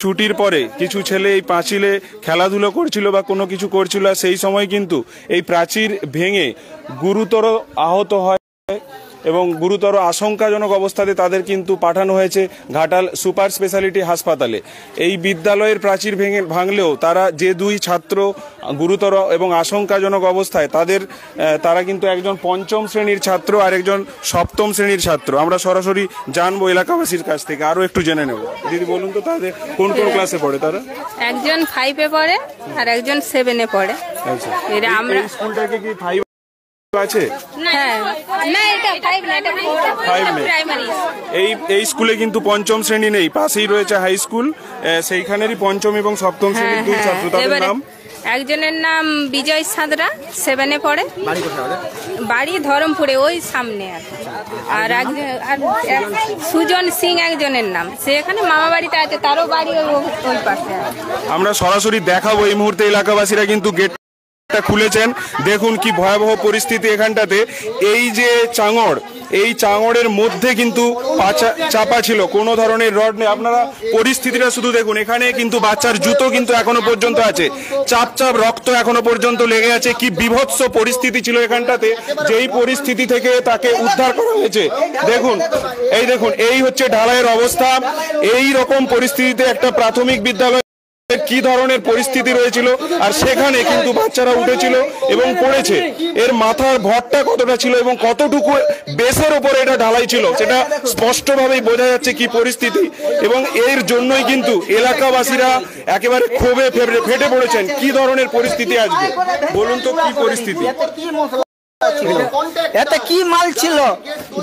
ছুটির পরে কিছু ছেলে এই প্রাচীরে খেলাধুলো করছিল বা কোনো কিছু করছিল, সেই সময় কিন্তু এই প্রাচীর ভেঙে গুরুতর আহত হয় এবং গুরুতর আশঙ্কাজনক অবস্থাতে তাদের কিন্তু পাঠানো হয়েছে ঘাটাল সুপার স্পেশালিটি হাসপাতালে। এই বিদ্যালয়ের প্রাচীর ভাঙলেও তারা যে দুই ছাত্র গুরুতর এবং আশঙ্কাজনক অবস্থায় তারা কিন্তু একজন পঞ্চম শ্রেণীর ছাত্র আর একজন সপ্তম শ্রেণীর ছাত্র। আমরা সরাসরি জানবো এলাকাবাসীর কাছ থেকে, আরো একটু জেনে নেব। দিদি বলুন তো তাদের কোন কোন ক্লাসে পড়ে? তারা একজন 5-এ পড়ে আর একজন 7-এ পড়ে। আচ্ছা, আমরা স্কুলটাকে কি 5 আছে? এই স্কুলে কিন্তু পঞ্চম শ্রেণী নেই, পাশেই রয়েছে হাই স্কুল, সেইখানেরই পঞ্চম এবং সপ্তম শ্রেণীর দুই ছাত্র। তাদের নাম? একজনের নাম বিজয় সাঁতরা, 7-এ পড়ে, বাড়ি ধরমপুরে ওই সামনে। আর সুজন সিং একজনের নাম, সে এখানে মামা বাড়িতে আছে, তারও বাড়ি ওই পাশে। আমরা সরাসরি দেখাবো। এই মুহূর্তে এলাকাবাসীরা কিন্তু গেট খুলেছেন। দেখুন কি ভয়াবহ পরিস্থিতি এখানটাতে। এই যে চাঙড়, এই চাঙড়ের মধ্যে কিন্তু চাপা ছিল, কোনো ধরনের রড নেই। আপনারা পরিস্থিতিটা শুধু দেখুন। এখানে কিন্তু বাচ্চার জুতো কিন্তু এখনো পর্যন্ত আছে, চাপ চাপ রক্ত এখনো পর্যন্ত লেগে আছে। কি বিভৎস পরিস্থিতি ছিল এখানটাতে, যেই পরিস্থিতি থেকে তাকে উদ্ধার করা হয়েছে। দেখুন, এই হচ্ছে ঢালাইয়ের অবস্থা। এই রকম পরিস্থিতিতে একটা প্রাথমিক বিদ্যালয় কি ধরনের পরিস্থিতি রয়েছিল, আর সেখানে কিন্তু বাচ্চারা উঠেছিল এবং পড়েছে। এর মাথার ভরটা কতটা ছিল এবং কতটুকু বেসের উপরে এটা ঢালাই ছিল, সেটা স্পষ্টভাবেই বোঝা যাচ্ছে কি পরিস্থিতি। এবং এর জন্যই কিন্তু এলাকাবাসীরা একেবারে ক্ষোভে ফেটে পড়েছেন। কি ধরনের পরিস্থিতি আসবে বলুন তো, কি পরিস্থিতি? এতে কি মাল ছিল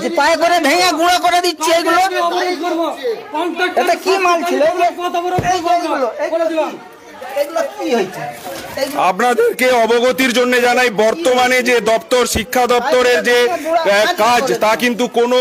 যে পায়ে করে ভেঙে গুঁড়ো করে দিচ্ছে? এগুলো এতে কি মাল ছিল? আপনাদেরকে অবগতির জন্য জানাই, বর্তমানে যে দপ্তর, শিক্ষা দপ্তরের যে কাজ, তা কিন্তু কোনো